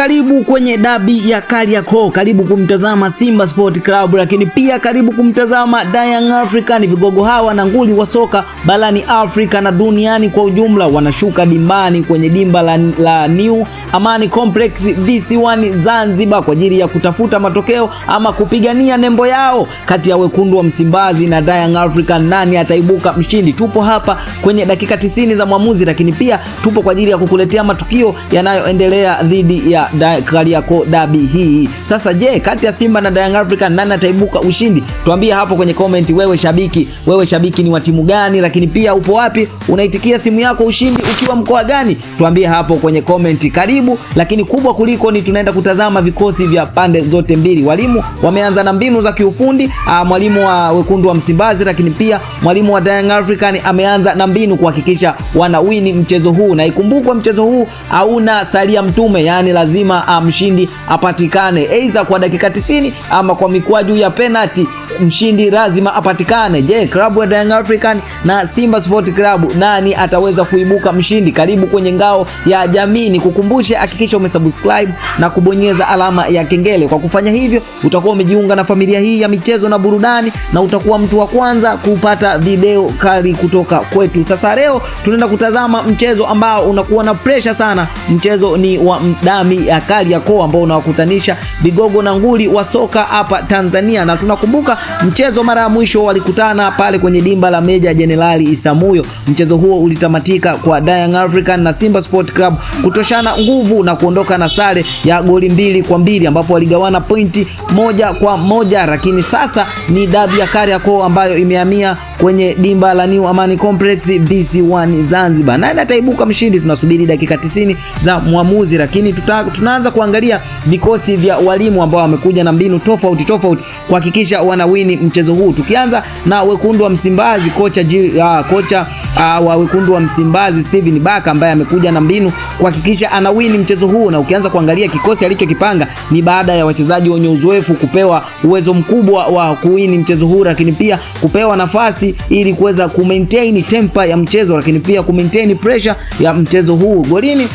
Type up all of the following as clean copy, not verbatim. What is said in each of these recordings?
karibu kwenye dabi ya Kariakoo, karibu kumtazama Simba Sport Club, lakini pia karibu kumtazama Young African. Vigogo hawa na nguli wa soka barani Afrika na duniani kwa ujumla wanashuka dimbani kwenye dimba la New Amani Complex DC1 Zanzibar kwa ajili ya kutafuta matokeo ama kupigania nembo yao kati ya wekundu wa Msimbazi na Young African. Nani ataibuka mshindi? Tupo hapa kwenye dakika 90 za mwamuzi, lakini pia tupo kwa ajili ya kukuletea matukio yanayoendelea dhidi ya Kariakoo dabi hii. Sasa je, kati ya Simba na Young African nani ataibuka ushindi? Tuambie hapo kwenye comment. Wewe shabiki ni wa timu gani? Lakini pia upo wapi? Unaitikia timu yako ushindi ukiwa mkoa gani? Tuambie hapo kwenye comment. Karibu, lakini kubwa kuliko ni tunaenda kutazama vikosi vya pande zote mbili. Walimu wameanza na mbinu za kiufundi, mwalimu wa wekundu wa Msimbazi, lakini pia mwalimu wa Young African ameanza na mbinu kuhakikisha wanawini mchezo huu. Na ikumbukwe mchezo huu hauna salia mtume, yani lazima mshindi apatikane aidha kwa dakika 90 ama kwa mikwaju ya penalty. Mshindi lazima apatikane. Je, klabu ya Young African na Simba Sport Club nani ataweza kuibuka mshindi? Karibu kwenye ngao ya jamii. Nikukumbushe, hakikisha umesubscribe na kubonyeza alama ya kengele. Kwa kufanya hivyo utakuwa umejiunga na familia hii ya michezo na burudani na utakuwa mtu wa kwanza kupata video kali kutoka kwetu. Sasa leo tunaenda kutazama mchezo ambao unakuwa na pressure sana. Mchezo ni wa dabi ya Kariakoo ambao unawakutanisha vigogo na nguli wa soka hapa Tanzania, na tunakumbuka mchezo mara ya mwisho walikutana pale kwenye dimba la Meja Jenerali Isamuhyo. Mchezo huo ulitamatika kwa Young African na Simba Sport Club kutoshana nguvu na kuondoka na sare ya goli 2-2 ambapo waligawana pointi 1-1. Lakini sasa ni dabi ya Kariakoo ambayo imehamia kwenye dimba la New Amani Complex DC1 Zanzibar. Nani ataibuka mshindi? Tunasubiri dakika 90 za mwamuzi, lakini tunaanza kuangalia vikosi vya walimu ambao wamekuja na mbinu tofauti kuhakikisha wanawini mchezo huu. Tukianza na wekundu wa Msimbazi, kocha wa wekundu wa Msimbazi Steven Baka ambaye amekuja na mbinu kuhakikisha anawini mchezo huu. Na ukianza kuangalia kikosi alichokipanga ni baada ya wachezaji wenye uzoefu kupewa uwezo mkubwa wa kuwini mchezo huu, lakini pia kupewa nafasi ili kuweza kumaintain tempo ya mchezo, lakini pia kumaintain pressure ya mchezo huu. Golini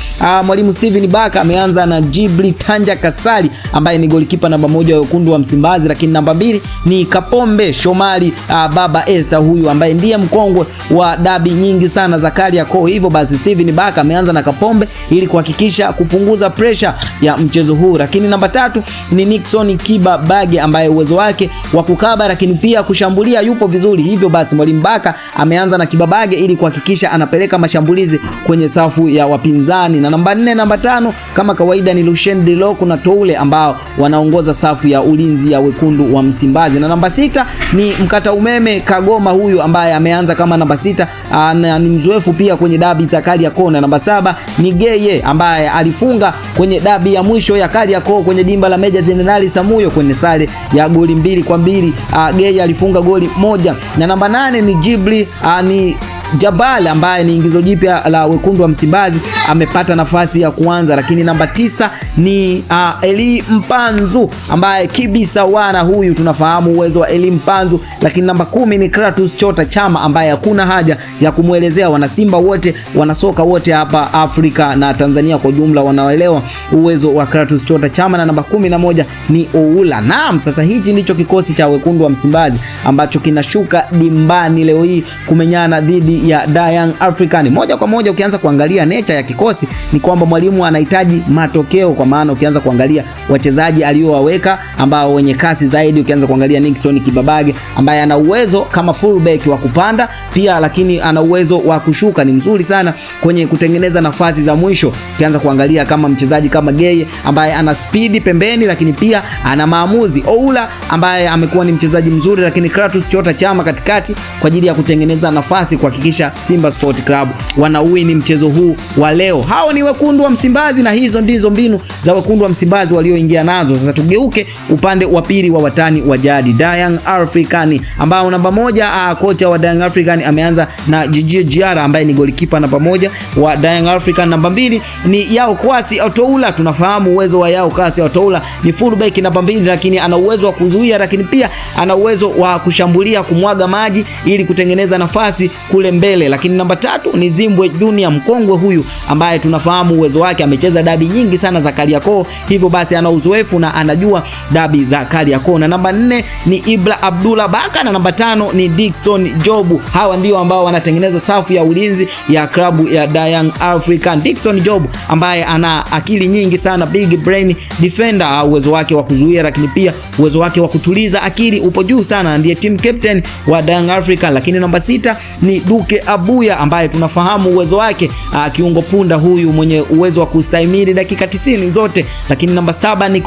mwalimu Steven Baka ameanza na Jibli Tanja Kasali ambaye ni golikipa namba 1 wa wekundu wa Msimbazi, lakini namba 2 ni Kapombe Shomari Baba Esther, huyu ambaye ndiye mkongwe wa dabi nyingi sana za Kariakoo. Hivyo basi Steven Baka ameanza na Kapombe ili kuhakikisha kupunguza pressure ya mchezo huu. Lakini namba 3 ni Nixon Kibabage ambaye uwezo wake wa kukaba lakini pia kushambulia yupo vizuri. Hivyo basi mwalimu Baka ameanza na Kibabage ili kuhakikisha anapeleka mashambulizi kwenye safu ya wapinzani. Na namba 4 namba 5 kama kawaida ni Lucien Deloko na Toule ambao wanaongoza safu ya ulinzi ya wekundu wa Msimbazi. Na namba 6 ni Mkata Umeme Kagoma, huyu ambaye ameanza kama namba 6 na ni mzoefu pia kwenye dabi za Kariakoo. Na namba 7 ni Geye ambaye alifunga kwenye dabi ya mwisho ya Kariakoo kwenye dimba la Meja Jenerali Isamuhyo kwenye sare ya goli 2-2. Geye alifunga goli 1. Na namba 8 ni Jibli ni Jabal ambaye ni ingizo jipya la wekundu wa Msimbazi, amepata nafasi ya kuanza. Lakini namba 9 ni Eli Mpanzu ambaye kibisa wana, huyu tunafahamu uwezo wa Eli Mpanzu. Lakini namba 10 ni Kratos Chota Chama ambaye hakuna haja ya kumuelezea. Wanasimba wote, wanasoka wote hapa Afrika na Tanzania kwa jumla wanaelewa uwezo wa Kratos Chota Chama. Na namba 11 ni Oula. Naam, sasa hichi ndicho kikosi cha wekundu wa Msimbazi ambacho kinashuka dimbani leo hii kumenyana dhidi ya Young African. Moja kwa moja ukianza kuangalia nature ya kikosi ni kwamba mwalimu anahitaji matokeo, kwa maana ukianza kuangalia wachezaji aliowaweka ambao wenye kasi zaidi, ukianza kuangalia Nixon Kibabage ambaye ana uwezo kama fullback wa kupanda pia, lakini ana uwezo wa kushuka, ni mzuri sana kwenye kutengeneza nafasi za mwisho. Ukianza kuangalia kama mchezaji kama Geye ambaye ana speed pembeni, lakini pia ana maamuzi. Oula ambaye amekuwa ni mchezaji mzuri, lakini Kratos Chota Chama katikati kwa ajili ya kutengeneza nafasi kuhakikisha Simba Sport Club wanawini mchezo huu wa leo. Hao ni wekundu wa Msimbazi na hizo ndizo mbinu za wekundu wa Msimbazi walioingia nazo. Sasa tugeuke upande wa pili wa watani wa jadi Young African, ambao namba 1 kocha wa Young African ameanza na Jiji Jiara ambaye ni golikipa namba 1 wa Young African. Namba 2 ni Yao Kwasi Otoula. Tunafahamu uwezo wa Yao Kwasi Otoula, ni fullback namba 2, lakini ana uwezo wa kuzuia, lakini pia ana uwezo wa kushambulia, kumwaga maji ili kutengeneza nafasi kule mbele. Lakini namba 3 ni Zimbwe Junior, mkongwe huyu ambaye tunafahamu uwezo wake, amecheza dabi nyingi sana za Kariakoo, hivyo basi ana uzoefu na anajua dabi za Kariakoo. Na namba 4 ni Ibra Abdullah Baka na namba 5 ni Dickson Jobu. Hawa ndio ambao wanatengeneza safu ya ulinzi ya klabu ya Young African. Dickson Jobu ambaye ana akili nyingi sana, big brain defender, uwezo wake wa kuzuia lakini pia uwezo wake wa kutuliza akili upo juu sana, ndiye team captain wa Young African. Lakini namba 6 ni Duke Abuya ambaye tunafahamu uwezo wake, kiungo punda huyu mwenye uwezo wa kustahimili dakika 90 zote. Lakini namba 7 ni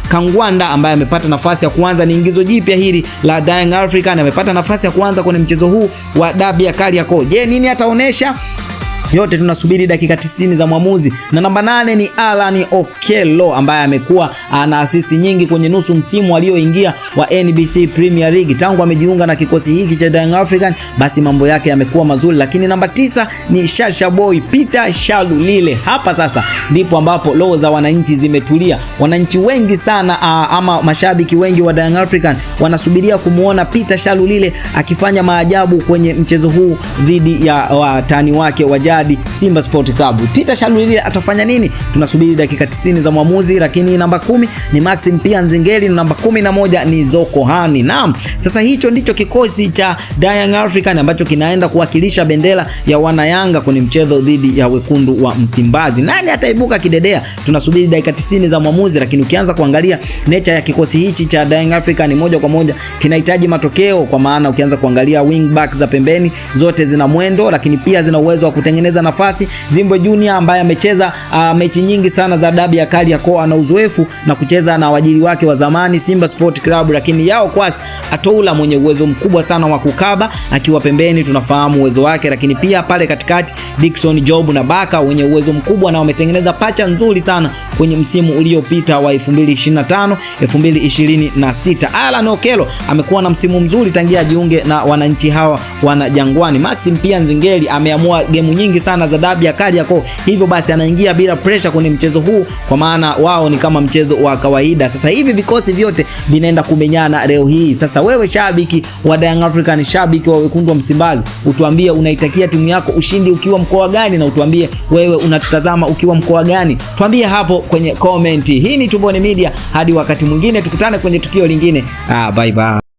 Kangwanda ambaye amepata nafasi ya kuanza, ni ingizo jipya hili la Young African, amepata nafasi ya kuanza kwenye mchezo huu wa dabi ya Kariakoo. Je, nini ataonesha? Yote tunasubiri dakika 90 za mwamuzi. Na namba 8 ni Alan Okello ambaye amekuwa na assist nyingi kwenye nusu msimu alioingia wa NBC Premier League. Tangu amejiunga na kikosi hiki cha Young African, basi mambo yake yamekuwa mazuri. Lakini namba 9 ni Shasha Boy Peter Shalulile. Hapa sasa ndipo ambapo roho za wananchi zimetulia. Wananchi wengi sana ama mashabiki wengi wa Young African wanasubiria kumuona Peter Shalulile akifanya maajabu kwenye mchezo huu dhidi ya watani wake wa Simba Sport Club. Peter Shalulile atafanya nini? Tunasubiri dakika 90 za mwamuzi. Lakini namba 10 ni Maxim Pia Nzengeli na namba 11 ni Zoko Hani. Naam, sasa hicho ndicho kikosi cha Young African ambacho kinaenda kuwakilisha bendera ya wanayanga kwenye mchezo dhidi ya wekundu wa Msimbazi. Nani ataibuka kidedea? Tunasubiri dakika 90 za mwamuzi. Lakini ukianza kuangalia nature ya kikosi hichi cha Young African, moja kwa moja kinahitaji matokeo, kwa maana ukianza kuangalia wing back za pembeni zote zina mwendo, lakini pia zina uwezo wa kutengeneza nafasi. Zimbwe Junior ambaye amecheza mechi nyingi sana za dabi ya Kariakoo, ana uzoefu na kucheza na wajiri wake wa zamani Simba Sport Club. Lakini Yao Kwasi Atoula mwenye uwezo mkubwa sana wa kukaba akiwa pembeni, tunafahamu uwezo wake. Lakini pia pale katikati Dickson Jobu na Baka wenye uwezo mkubwa na wametengeneza pacha nzuri sana kwenye msimu uliopita wa 2025 2026. Alan Okello amekuwa na msimu mzuri tangia ajiunge na wananchi hawa wana Jangwani. Maxim Pia Nzengeli ameamua gemu nyingi sana za dabi ya Kariakoo, hivyo basi anaingia bila pressure kwenye mchezo huu, kwa maana wao ni kama mchezo wa kawaida. Sasa hivi vikosi vyote vinaenda kumenyana leo hii. Sasa wewe shabiki wa Young African, shabiki wa wekundu wa Msimbazi, utuambie unaitakia timu yako ushindi ukiwa mkoa gani, na utuambie wewe unatutazama ukiwa mkoa gani. Tuambie hapo kwenye comment. Hii ni Tumboni Media, hadi wakati mwingine tukutane kwenye tukio lingine. Bye bye.